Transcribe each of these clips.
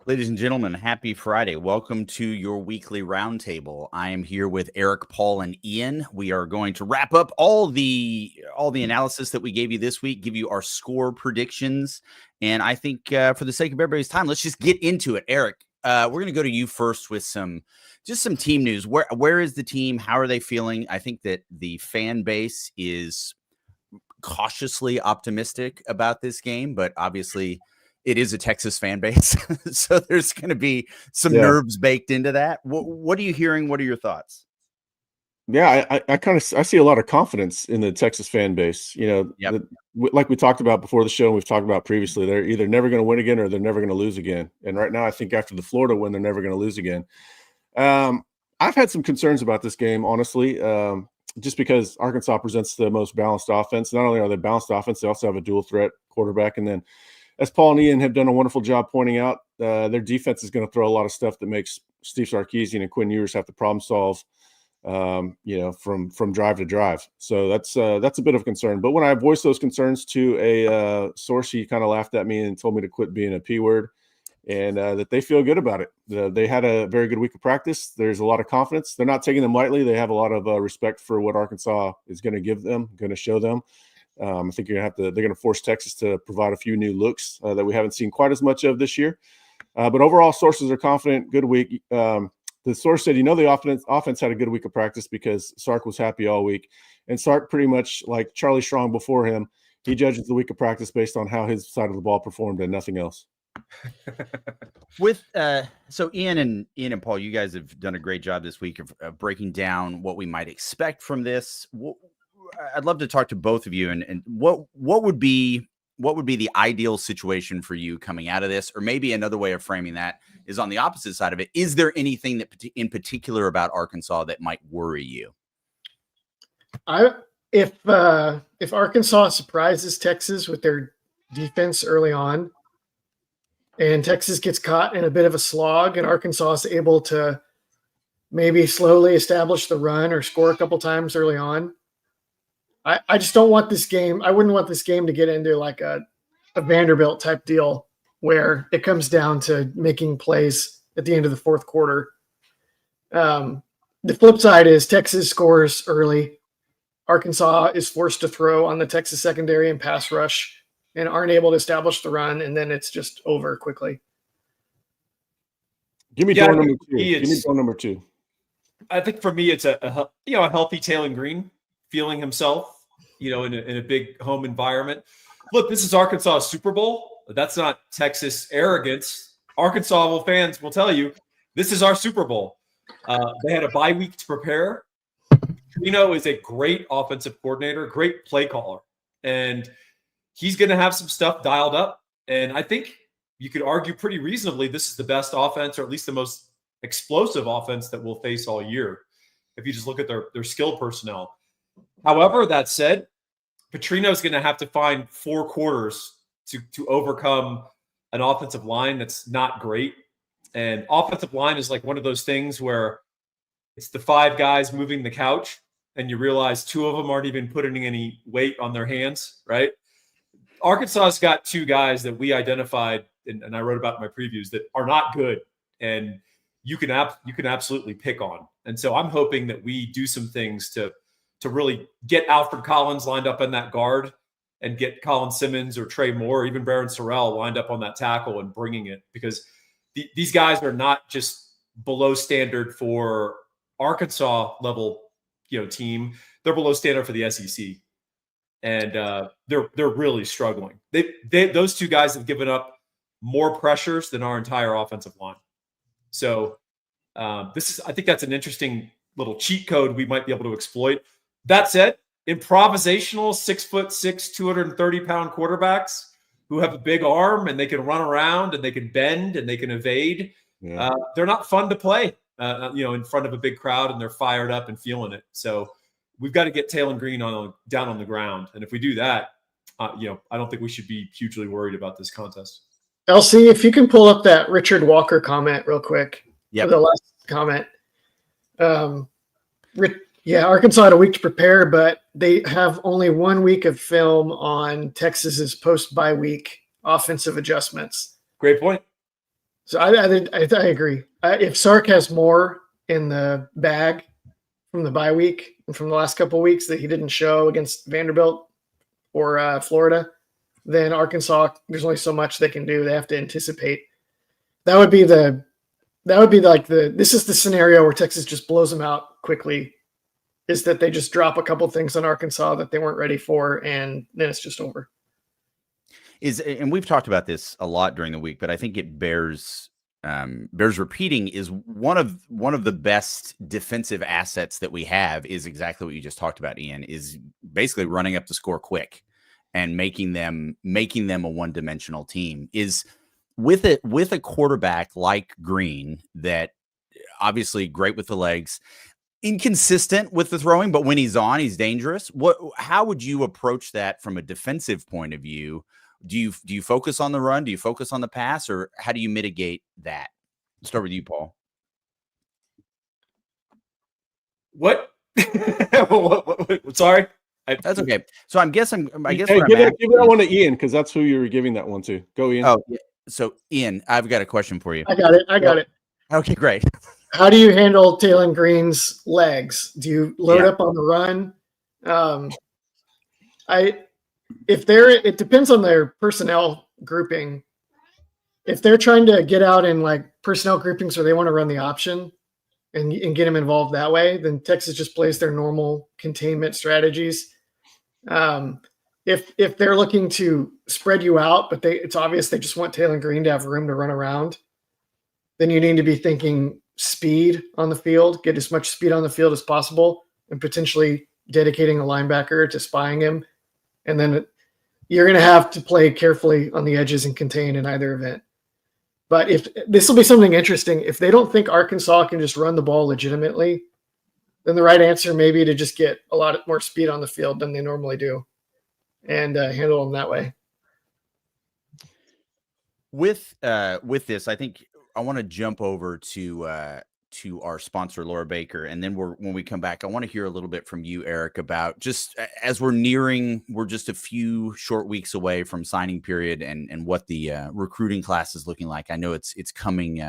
Ladies and gentlemen, happy Friday. Welcome to your weekly roundtable. I am here with Eric, Paul, and Ian. We are going to wrap up all the analysis that we gave you this week, give you our score predictions. And I think for the sake of everybody's time, let's just get into it. Eric, we're going to go to you first with some team news. Where is the team? How are they feeling? I think that the fan base is cautiously optimistic about this game, but obviously it is a Texas fan base. So there's going to be some nerves baked into that. What are you hearing? What are your thoughts? Yeah, I see a lot of confidence in the Texas fan base. Like we talked about before the show and we've talked about previously, they're either never going to win again or they're never going to lose again. And right now, I think after the Florida win, they're never going to lose again. I've had some concerns about this game, honestly, just because Arkansas presents the most balanced offense. Not only are they balanced offense, they also have a dual threat quarterback. And then, as Paul and Ian have done a wonderful job pointing out, their defense is going to throw a lot of stuff that makes Steve Sarkisian and Quinn Ewers have to problem solve, from drive to drive. So that's a bit of a concern. But when I voiced those concerns to a source, he kind of laughed at me and told me to quit being a P word, and that they feel good about it. They had a very good week of practice. There's a lot of confidence. They're not taking them lightly. They have a lot of respect for what Arkansas is going to give them, going to show them. I think they're going to force Texas to provide a few new looks that we haven't seen quite as much of this year. But overall, sources are confident. Good week. The source said, the offense had a good week of practice because Sark was happy all week. And Sark, pretty much like Charlie Strong before him, he judges the week of practice based on how his side of the ball performed and nothing else. So Ian and Paul, you guys have done a great job this week of breaking down what we might expect from this. I'd love to talk to both of you and what would be the ideal situation for you coming out of this? Or maybe another way of framing that is on the opposite side of it. Is there anything that in particular about Arkansas that might worry you? If Arkansas surprises Texas with their defense early on and Texas gets caught in a bit of a slog and Arkansas is able to maybe slowly establish the run or score a couple times early on, I just don't want this game. I wouldn't want this game to get into like a Vanderbilt type deal where it comes down to making plays at the end of the fourth quarter. The flip side is Texas scores early. Arkansas is forced to throw on the Texas secondary and pass rush and aren't able to establish the run, and then it's just over quickly. Give me door number two. Give me door number two. I think for me, it's a healthy Taylon Green feeling himself, in a big home environment. Look, this is Arkansas Super Bowl. That's not Texas arrogance. Arkansas fans will tell you this is our Super Bowl. They had a bye week to prepare. Petrino is a great offensive coordinator, great play caller, and he's going to have some stuff dialed up. And I think you could argue pretty reasonably this is the best offense, or at least the most explosive offense that we'll face all year if you just look at their skill personnel. However, that said, Petrino is going to have to find 4 quarters to overcome an offensive line that's not great. And offensive line is like one of those things where it's the 5 guys moving the couch, and you realize 2 of them aren't even putting any weight on their hands, right? Arkansas's got 2 guys that we identified, and I wrote about in my previews, that are not good, and you can absolutely pick on. And so I'm hoping that we do some things to really get Alfred Collins lined up in that guard and get Colin Simmons or Trey Moore or even Barron Sorrell lined up on that tackle and bringing it, because these guys are not just below standard for Arkansas level, team. They're below standard for the SEC. And they're really struggling. Those 2 guys have given up more pressures than our entire offensive line. So I think that's an interesting little cheat code we might be able to exploit. That said, improvisational 6'6", 230-pound quarterbacks who have a big arm and they can run around and they can bend and they can evade. Yeah. They're not fun to play, in front of a big crowd, and they're fired up and feeling it. So we've got to get Taylon Green down on the ground. And if we do that, I don't think we should be hugely worried about this contest. LC, if you can pull up that Richard Walker comment real quick. Yeah. The last comment. Arkansas had a week to prepare, but they have only 1 week of film on Texas's post-bye week offensive adjustments. Great point. So I agree. If Sark has more in the bag from the bye week and from the last couple of weeks that he didn't show against Vanderbilt or Florida, then Arkansas, there's only so much they can do. They have to anticipate. That would be like this is the scenario where Texas just blows them out quickly, is that they just drop a couple things on Arkansas that they weren't ready for, and then it's just over. And we've talked about this a lot during the week, but I think it bears repeating. Is one of the best defensive assets that we have is exactly what you just talked about, Ian, is basically running up the score quick and making them a one-dimensional team. Is with a quarterback like Green, that obviously great with the legs, inconsistent with the throwing, but when he's on, he's dangerous. How would you approach that from a defensive point of view? Do you focus on the run? Do you focus on the pass, or how do you mitigate that? Let's start with you, Paul. What? Sorry. That's okay. So I guess Hey, what give I'm that asking one to Ian, because that's who you were giving that one to. Go, Ian. Oh, yeah. So Ian, I've got a question for you. I got it. Okay, great. How do you handle Taylon Green's legs? Do you load up on the run? It depends on their personnel grouping. If they're trying to get out in like personnel groupings where they want to run the option and get them involved that way, then Texas just plays their normal containment strategies. If they're looking to spread you out, but it's obvious they just want Taylon Green to have room to run around, then you need to be thinking speed on the field, get as much speed on the field as possible, and potentially dedicating a linebacker to spying him. And then you're going to have to play carefully on the edges and contain in either event. But if this will be something interesting, if they don't think Arkansas can just run the ball legitimately, then the right answer may be to just get a lot more speed on the field than they normally do and handle them that way. With this, I think I want to jump over to our sponsor, Laura Baker, and then when we come back, I want to hear a little bit from you, Eric, about just as we're just a few short weeks away from signing period and what the recruiting class is looking like. I know it's coming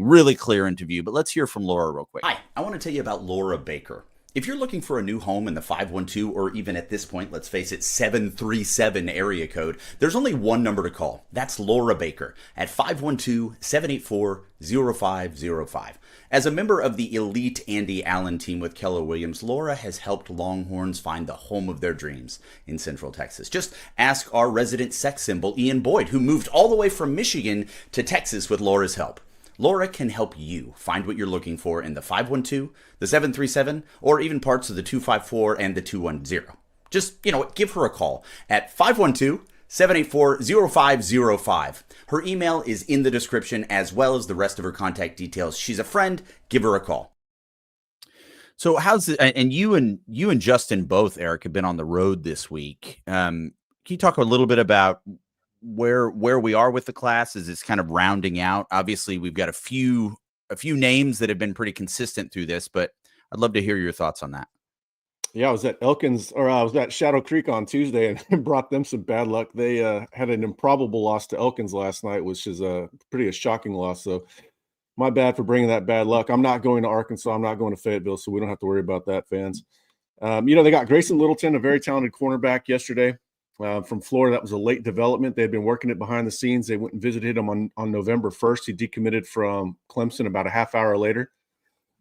really clear into view, but let's hear from Laura real quick. Hi, I want to tell you about Laura Baker. If you're looking for a new home in the 512, or even at this point, let's face it, 737 area code, there's only one number to call. That's Laura Baker at 512-784-0505. As a member of the elite Andy Allen team with Keller Williams, Laura has helped Longhorns find the home of their dreams in Central Texas. Just ask our resident sex symbol, Ian Boyd, who moved all the way from Michigan to Texas with Laura's help. Laura can help you find what you're looking for in the 512, the 737, or even parts of the 254 and the 210. Just, give her a call at 512-784-0505. Her email is in the description, as well as the rest of her contact details. She's a friend. Give her a call. So how's it? And you and Justin both, Eric, have been on the road this week. Can you talk a little bit about where we are with the class as it's kind of rounding out? Obviously, we've got a few names that have been pretty consistent through this, but I'd love to hear your thoughts on that. Yeah, I was at Elkins, or I was at Shadow Creek on Tuesday, and brought them some bad luck. They had an improbable loss to Elkins last night, which is a shocking loss. So my bad for bringing that bad luck. I'm not going to Arkansas. I'm not going to Fayetteville, so we don't have to worry about that, fans. They got Grayson Littleton, a very talented cornerback, yesterday. From Florida. That was a late development. They had been working it behind the scenes. They went and visited him on November 1st. He decommitted from Clemson about a half hour later.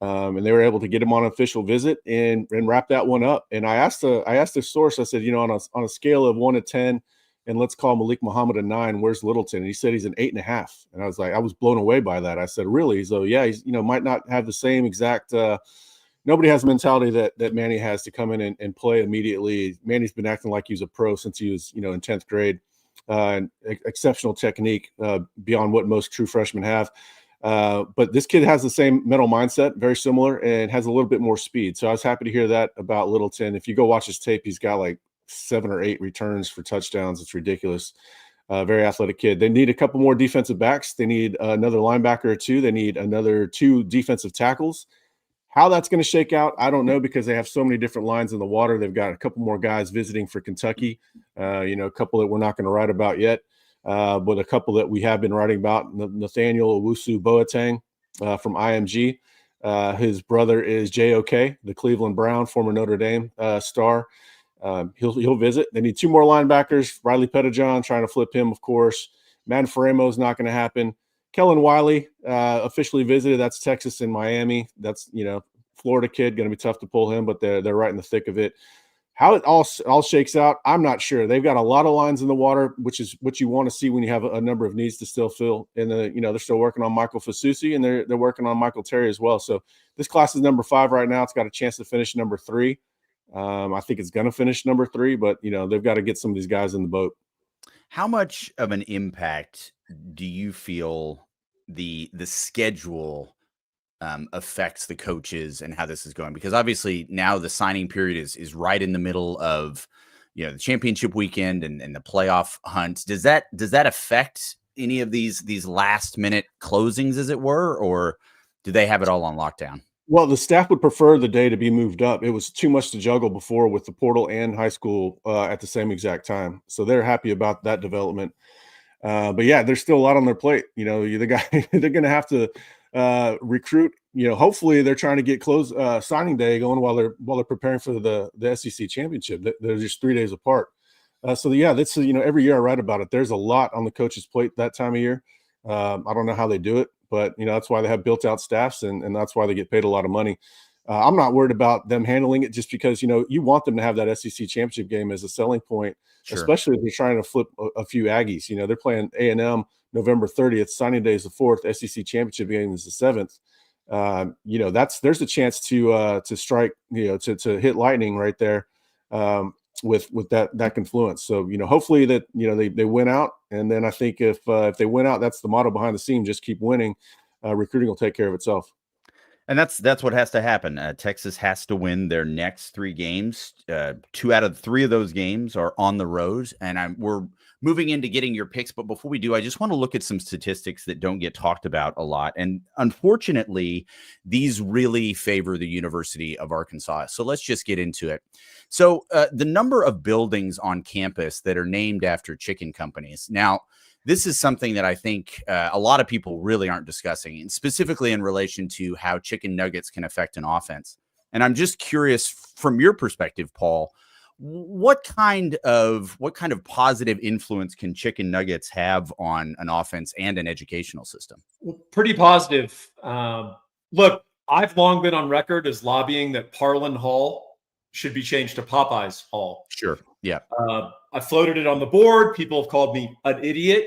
And they were able to get him on an official visit and wrap that one up. And I asked the source, I said, on a scale of 1 to 10, and let's call Malik Muhammad a 9, where's Littleton? And he said he's an 8.5. And I was blown away by that. I said, really? So yeah, he's, might not have the same exact, nobody has the mentality that Manny has to come in and play immediately. Manny's been acting like he was a pro since he was, in 10th grade. And exceptional technique beyond what most true freshmen have. But this kid has the same mental mindset, very similar, and has a little bit more speed. So I was happy to hear that about Littleton. If you go watch his tape, he's got like 7 or 8 returns for touchdowns. It's ridiculous. Very athletic kid. They need a couple more defensive backs. They need another linebacker or 2. They need another 2 defensive tackles. How that's going to shake out, I don't know, because they have so many different lines in the water. They've got a couple more guys visiting for Kentucky, a couple that we're not going to write about yet. but a couple that we have been writing about, Nathaniel Owusu Boateng from IMG. His brother is JOK, the Cleveland Brown, former Notre Dame star. He'll visit. They need 2 more linebackers. Riley Pettijohn, trying to flip him, of course. Madden Faremo is not going to happen. Kellen Wiley officially visited. That's Texas and Miami. That's, Florida kid, going to be tough to pull him, but they're right in the thick of it. How it all shakes out, I'm not sure. They've got a lot of lines in the water, which is what you want to see when you have a number of needs to still fill. And they're still working on Michael Fasusi, and they're working on Michael Terry as well. So this class is number 5 right now. It's got a chance to finish number 3. I think it's going to finish number 3, but they've got to get some of these guys in the boat. How much of an impact do you feel the schedule affects the coaches and how this is going? Because obviously now the signing period is right in the middle of the championship weekend and the playoff hunt. Does that affect any of these last minute closings, as it were, or do they have it all on lockdown? Well, the staff would prefer the day to be moved up. It was too much to juggle before with the portal and high school at the same exact time. So they're happy about that development. But yeah, there's still a lot on their plate. The guy they're going to have to recruit. Hopefully they're trying to get signing day going while they're preparing for the SEC championship. They're just 3 days apart. So yeah, that's every year I write about it. There's a lot on the coach's plate that time of year. I don't know how they do it, but that's why they have built-out staffs, and that's why they get paid a lot of money. I'm not worried about them handling it, just because you want them to have that SEC championship game as a selling point, sure, especially if they're trying to flip a few Aggies. They're playing A&M November 30th, signing day is the 4th, SEC championship game is the 7th. There's a chance to strike, to hit lightning right there with that confluence. So hopefully that they win out, and then I think if they win out, that's the motto behind the scene: just keep winning. Recruiting will take care of itself. And that's what has to happen. Texas has to win their next 3 games. 2 out of 3 of those games are on the road, and we're moving into getting your picks. But before we do, I just want to look at some statistics that don't get talked about a lot. And unfortunately, these really favor the University of Arkansas. So let's just get into it. So the number of buildings on campus that are named after chicken companies. Now, this is something that I think a lot of people really aren't discussing, and specifically in relation to how chicken nuggets can affect an offense. And I'm just curious, from your perspective, Paul, what kind of positive influence can chicken nuggets have on an offense and an educational system? Pretty positive. Look, I've long been on record as lobbying that Parlin Hall should be changed to Popeyes Hall. Sure. Yeah. I floated it on the board. People have called me an idiot,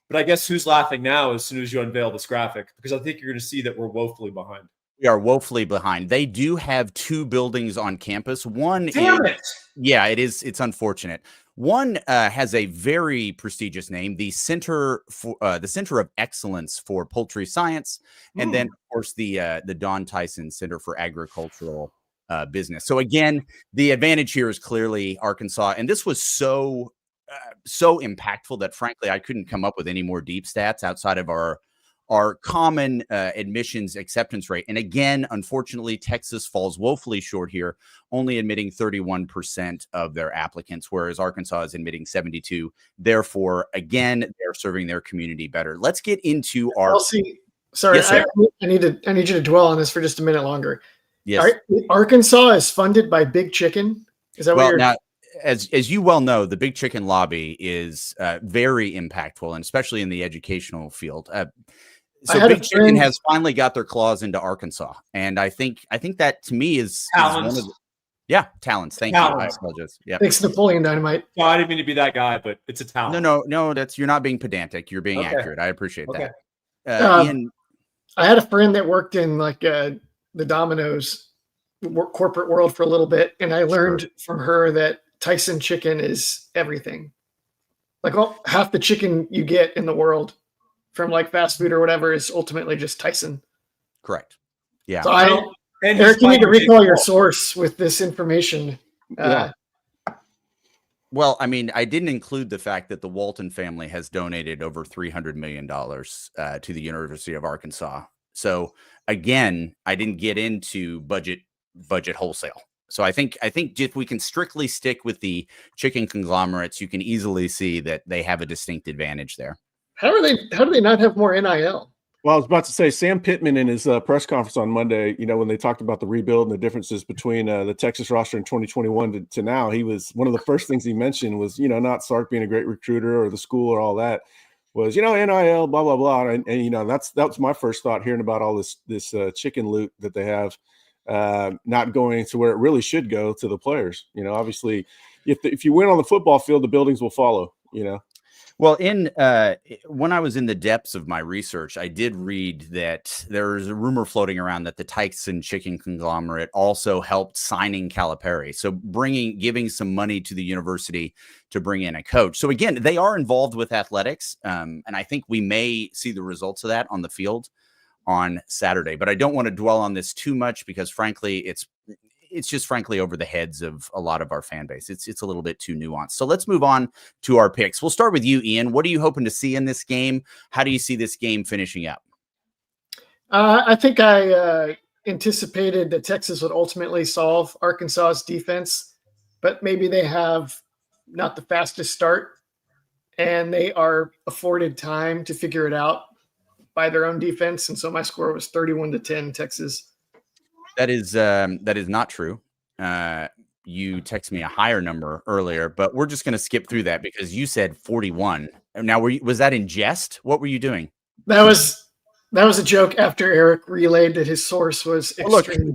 but I guess who's laughing now as soon as you unveil this graphic? Because I think you're going to see that we're woefully behind. We are woefully behind. They do have 2 buildings on campus. One, damn it. Yeah, it is. It's unfortunate. One has a very prestigious name, the Center of Excellence for Poultry Science, and then of course the Don Tyson Center for Agricultural Business. So again, the advantage here is clearly Arkansas, and this was so impactful that frankly I couldn't come up with any more deep stats outside of our common admissions acceptance rate. And again, unfortunately, Texas falls woefully short here, only admitting 31% of their applicants, whereas Arkansas is admitting 72%. Therefore, again, they're serving their community better. Let's get into our. Sorry, yes, I need you to dwell on this for just a minute longer. Yes. Arkansas is funded by Big Chicken. Is that what you're? Now, as you well know, the Big Chicken lobby is very impactful, and especially in the educational field. So Big Chicken has finally got their claws into Arkansas, and I think that to me is one of the, talents. Thank you. I apologize. Yeah, thanks, Napoleon Dynamite. No, I didn't mean to be that guy, but it's a talent. No, you're not being pedantic. You're being accurate. I appreciate that. Ian, I had a friend that worked in the Domino's corporate world for a little bit, and I learned from her that Tyson chicken is everything. Half the chicken you get in the world from fast food or whatever is ultimately just Tyson. Correct. Yeah. So Eric, you need to recall your source with this information. Well, I mean, I didn't include the fact that the Walton family has donated over $300 million to the University of Arkansas. So again, I didn't get into budget wholesale. So I think if we can strictly stick with the chicken conglomerates, you can easily see that they have a distinct advantage there. How do they not have more NIL? Well, I was about to say Sam Pittman in his press conference on Monday, when they talked about the rebuild and the differences between the Texas roster in 2021 to now, he was one of the first things he mentioned was, not Sark being a great recruiter or the school or all that was, NIL, blah, blah, blah. And that's my first thought hearing about all this chicken loot that they have not going to where it really should go to the players. Obviously if you win on the football field, the buildings will follow, Well, when I was in the depths of my research, I did read that there's a rumor floating around that the Tyson chicken conglomerate also helped signing Calipari. So giving some money to the university to bring in a coach. So again, they are involved with athletics. And I think we may see the results of that on the field on Saturday, but I don't want to dwell on this too much because frankly, it's just frankly over the heads of a lot of our fan base. It's a little bit too nuanced. So let's move on to our picks. We'll start with you, Ian. What are you hoping to see in this game? How do you see this game finishing up? I think I anticipated that Texas would ultimately solve Arkansas's defense, but maybe they have not the fastest start and they are afforded time to figure it out by their own defense. And so my score was 31-10 Texas. That is not true. You texted me a higher number earlier, but we're just going to skip through that because you said 41. Now, was that in jest? What were you doing? That was a joke after Eric relayed that his source was extremely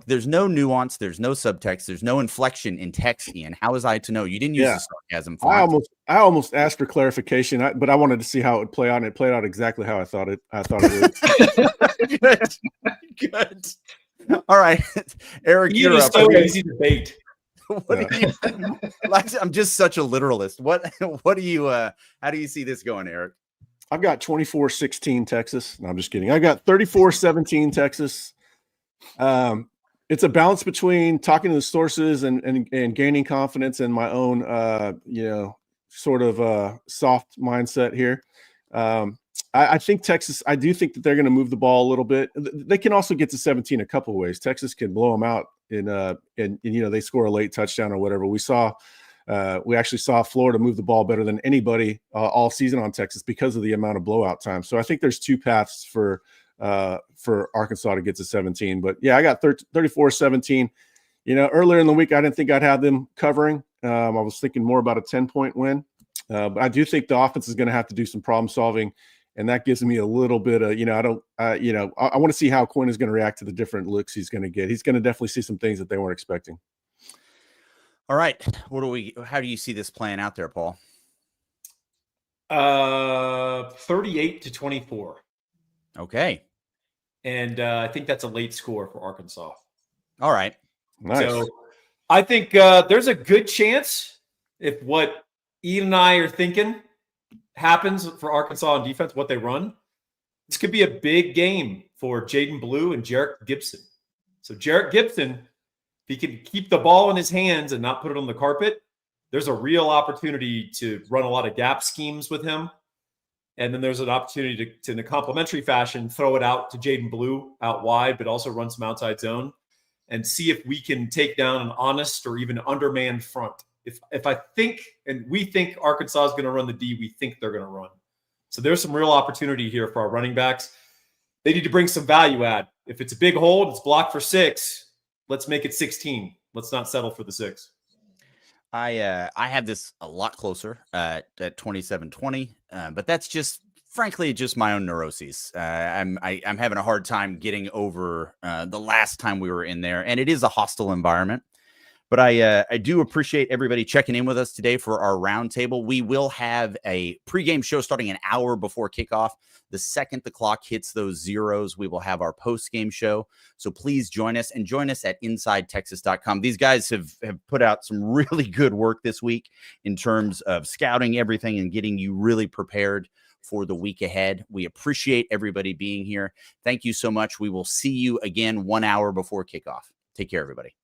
there's no nuance, there's no subtext, there's no inflection in text, Ian. How was I to know? You didn't use the sarcasm font. I almost asked for clarification, but I wanted to see how it would play out, and it played out exactly how I thought it would. Good. All right, Eric, you're up. So easy to bait. I'm just such a literalist. What do you? How do you see this going, Eric? I've got 24-16 Texas. No, I'm just kidding. I got 34-17 Texas. It's a balance between talking to the sources and gaining confidence in my own, sort of soft mindset here. I think Texas, I do think that they're going to move the ball a little bit. They can also get to 17 a couple of ways. Texas can blow them out and they score a late touchdown or whatever. We actually saw Florida move the ball better than anybody all season on Texas because of the amount of blowout time. So I think there's two paths for Arkansas to get to 17. But yeah, I got 34-17. Earlier in the week, I didn't think I'd have them covering. I was thinking more about a 10-point win. But I do think the offense is going to have to do some problem solving. And that gives me a little bit of, I want to see how Quinn is going to react to the different looks he's going to get. He's going to definitely see some things that they weren't expecting. All right. How do you see this playing out there, Paul? 38-24. Okay. And I think that's a late score for Arkansas. All right. Nice. So I think there's a good chance if what Ian and I are thinking happens for Arkansas on defense, what they run, this could be a big game for Jaden Blue and Jarrett Gibson. So Jarrett Gibson, if he can keep the ball in his hands and not put it on the carpet, there's a real opportunity to run a lot of gap schemes with him. And then there's an opportunity to in a complementary fashion, throw it out to Jaden Blue out wide, but also run some outside zone and see if we can take down an honest or even undermanned front. If I think, and we think Arkansas is going to run the D, we think they're going to run. So there's some real opportunity here for our running backs. They need to bring some value add. If it's a big hold, it's blocked for 6. Let's make it 16. Let's not settle for the 6. I have this a lot closer at 27-20, but that's just frankly just my own neuroses. I'm having a hard time getting over the last time we were in there, and it is a hostile environment. But I do appreciate everybody checking in with us today for our roundtable. We will have a pregame show starting an hour before kickoff. The second the clock hits those zeros, we will have our postgame show. So please join us and join us at InsideTexas.com. These guys have put out some really good work this week in terms of scouting everything and getting you really prepared for the week ahead. We appreciate everybody being here. Thank you so much. We will see you again 1 hour before kickoff. Take care, everybody.